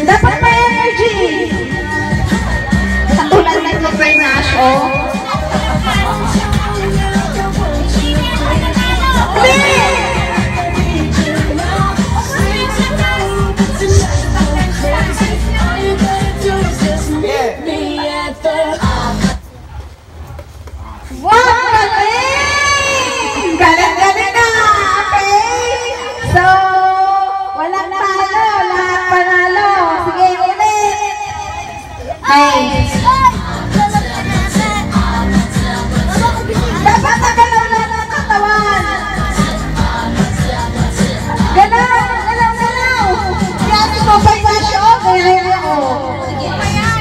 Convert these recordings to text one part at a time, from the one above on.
Dapat may energy. Katulad ng Super Nash, oh. Dapat nagalaw na ng katawan. Galaw. Yan, ito pa yung asyo. Gaya ako. Sige pa yan.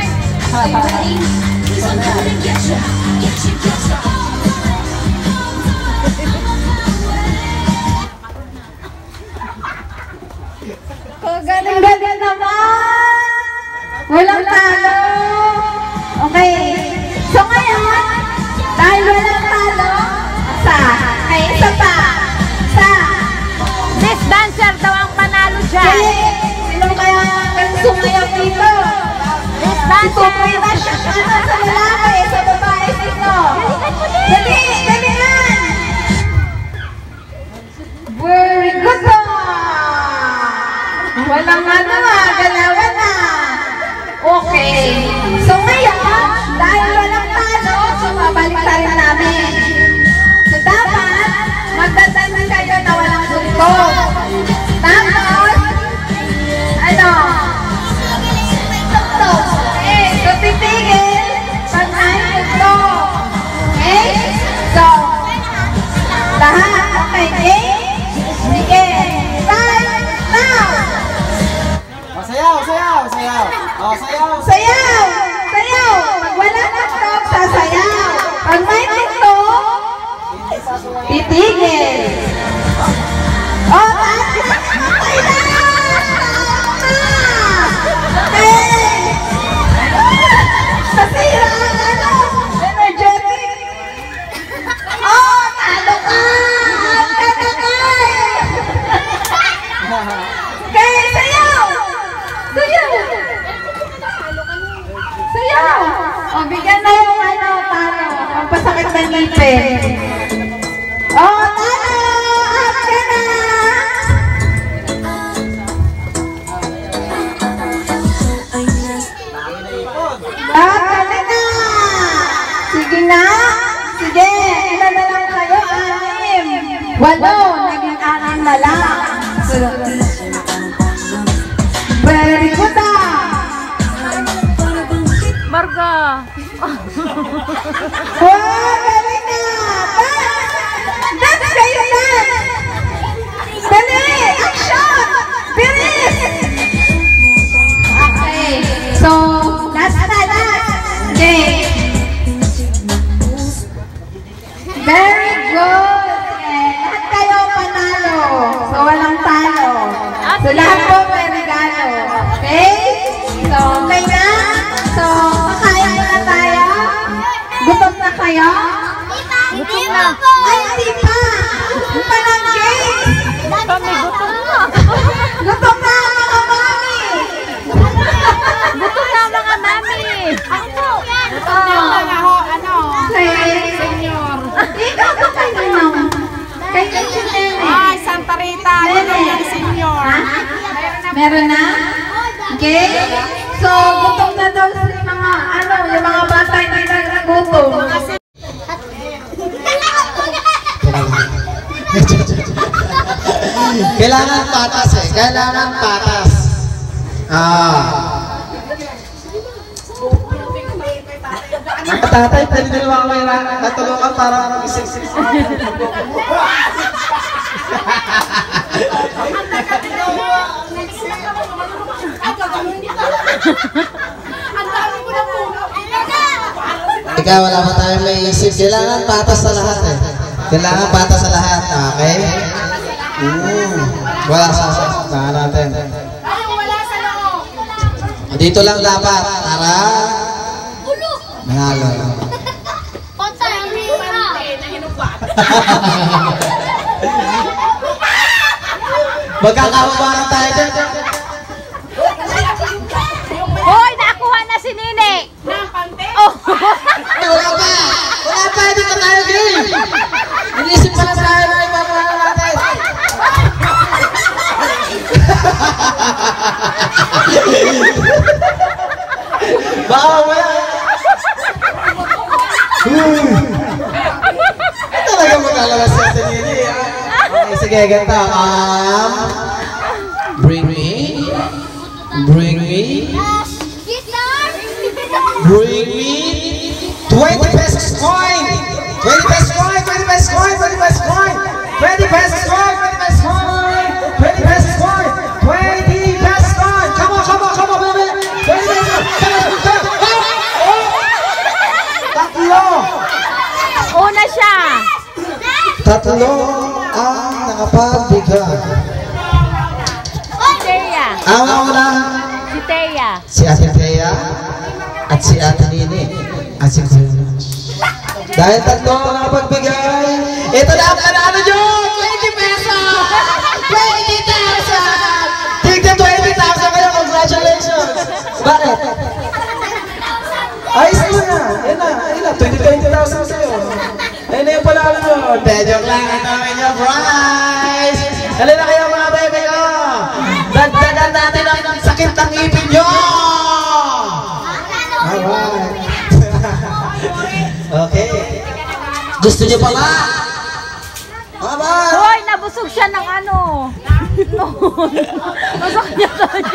Galing naman. Walang talo. Okay. So ngayon, dahil walang talo, isa pa. Best dancer daw ang panalo dyan. Sino kaya ang sumayaw dito? Best dancer. Sa lalaki, sa babae, sino? Dali yan. Very good. Walang galawan na. Okay. So ngayon, dahil walang talo, babalik tayo namin. So dapat, magdadala kayo na walang suntok. Tapos, okay, so titigil pag may suntok. Okay? So, lahat, okay, sige. Time now! Sayaw! Pag wala na stop, sasayaw. Pag may TikTok, titigil. Patay na! Nasira ang energetic. Talo ka! Okay, sayaw! Bigyan na yung talo. Ang pasakit ng ngipin. Talo! Up ka na! Talo na! Sige na! Sige! Ilan na lang kayo? 6. 8. Naging 6 na lang. Very good Marga. Galing na! Dance kayo, dance! Dali! Action! Bilis! Okay. So, last. Okay. Very good! Lahat kayo panalo. So, walang talo. So, lahat po may regalo. Okay? So, okay na? So, kakain na tayo? Gutom na kayo? Gutom na. Ay, hindi pa! Pananggay! Kami gutom na. Gutom na mga mami! Gutom na mga mami. Senyor. Ikaw ka kay Manong. Kay Nene. Ay, Santa Rita. Nene. Senyor. Meron na? Okay? So, gutom na daw si mga, yung mga bata hindi nagnagutom. Kailangan patas eh. Kailangan patas. Ang tatay, pwede din mamaya natulungan para magising. Ikaw, wala pa tayong may isip. Kailangan patas sa lahat eh. Kailangan patas sa lahat. Okay? Wala sa natin. Dito lang dapat. Para manalo. Magkakababaran tayo dyan. Hoy, nakuha na si Nini. Oh. Wala pa! Wala pa! Hindi pa tayo game! Inisip pa lang tayo na ipapahal natin. Baka wala. Talaga maglalabas sa atin yun eh. Okay, sige, ganda. Bring me. Bring me. Bring me 20 pesos coin! 20 pesos coin! 20 pesos coin! 20 pesos coin! 20 pesos coin! 20 pesos coin! 20 pesos coin! 20 pesos coin! Come on, come on, come on, baby! 20 pesos coin! Tatlo! Una siya. Tatlo ang nakapagbigay. Si Thea. Ang una, Si Thea. si Ate Thea at si Ate Nini at si Kuya. Dahil tatlo ang nakapagbigay, ito na ang panalo nyo! 20 pesos! 20,000! Tignan 20,000 kayo! Congratulations! Bakit? Ayos mo na! Yan na! Ayun na! 20,000 sa'yo! Ayun na yung panalo nyo! Joke lang! Ito ang inyong prize! Dali na kayo mga bebe ko! Dagdagan natin ang sakit ng ipin nyo! Alright! Okay. Gusto niyo pa ba? Bye-bye! Hoy, nabusog siya ng ano. Busog niya tayo.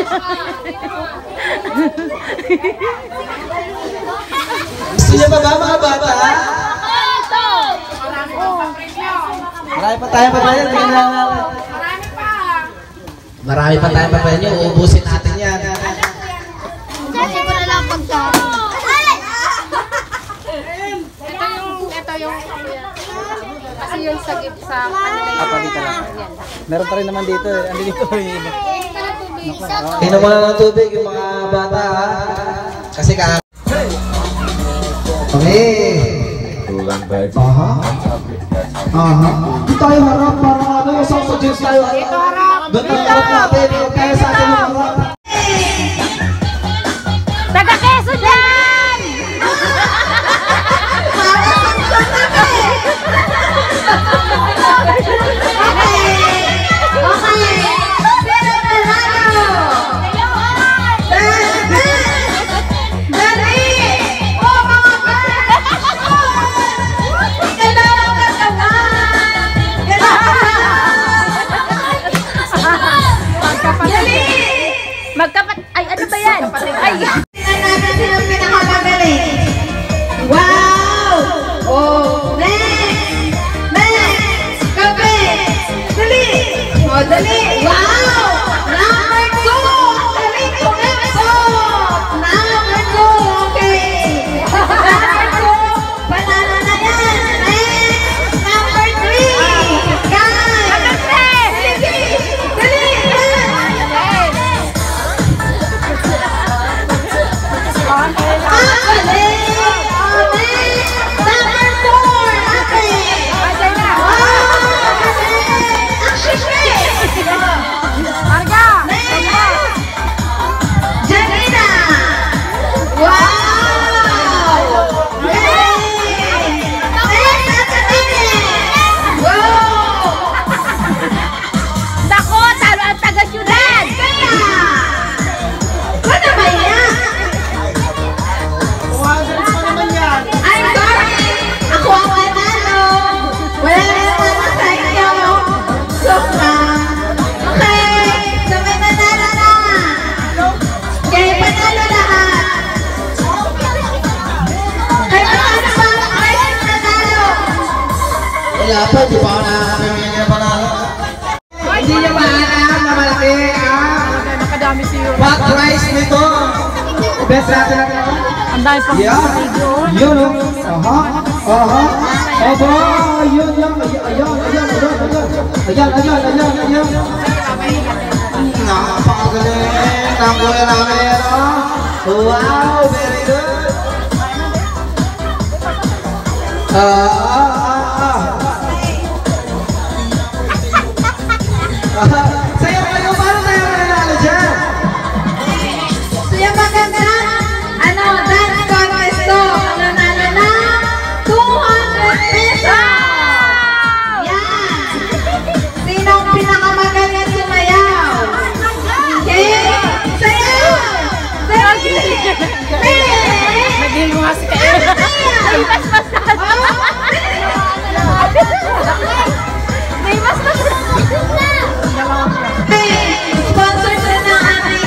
Gusto niyo pa ba mga bata? Ito. Marami pa tayong papayan. Marami pa tayong papayan nyo. Uubusin natin yan. Kasi ko na lang pagkain. Kasi yung sa kanila yung Dito lang. Meron pa rin naman dito eh. Andi dito yung iba. Inom mo na ng tubig yung mga bata ha. Kasi ka... Okay. Aha. Aha. Dito tayo harap para ano yung sa jeans tayo. Dito harap. Doon tayo harap natin. Huwag tayo sa atin yung harap. Taga Quezon yan! Wala pa, di pa ako nakakapimili ng panalo. Hindi niyo maalam na malaki Nakadami siyo. back price nito. Best natin natin ako. Ang dami pang video. Yun. Aha. Aba, yun. Ayan. Napakagaling. Nakuha namin. Wow, very good. Sayo kayo, paano tayo mananalo dyan? So yung maganda, dance contest to. Nanalo na 200 pesos! Yan! Sinong pinakamagaling sumayaw? Okay? Sayaw! Naging mo nga si Kaya. Ay, mas. May mas. Sponsor na ng ating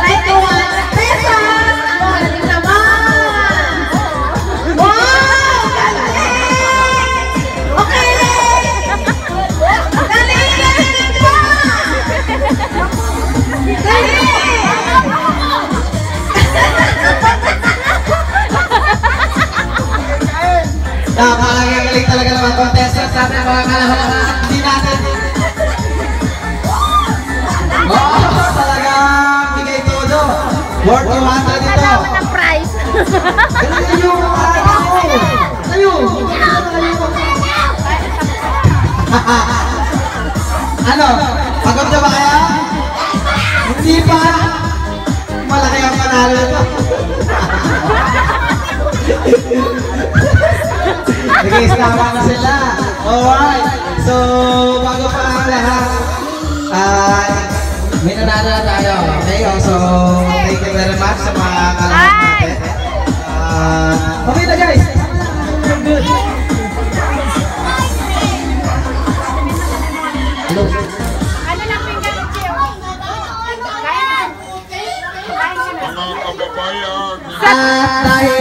May 200 pesos! Ang galing naman! Wow! Galing! Okay! Galing pa! Galing! Nakakagaling talaga naman contestants natin ang mga kalahalan. Hindi natin. Talagang bigay todo. Worth 200 ito. Dapat ang price. Ganun yung Tayo. Ano? Pagod na ba kaya? Hindi pa. Malaki ang panalo ito. Nag-i-stama na sila. Alright. So, bago pa ang lahat, may nanalo na tayo. Okay? So, thank you very much sa mga kalahat natin. Okay na guys. Good. Hello. Ano lang pinggan ni Chio? Kain na. At dahil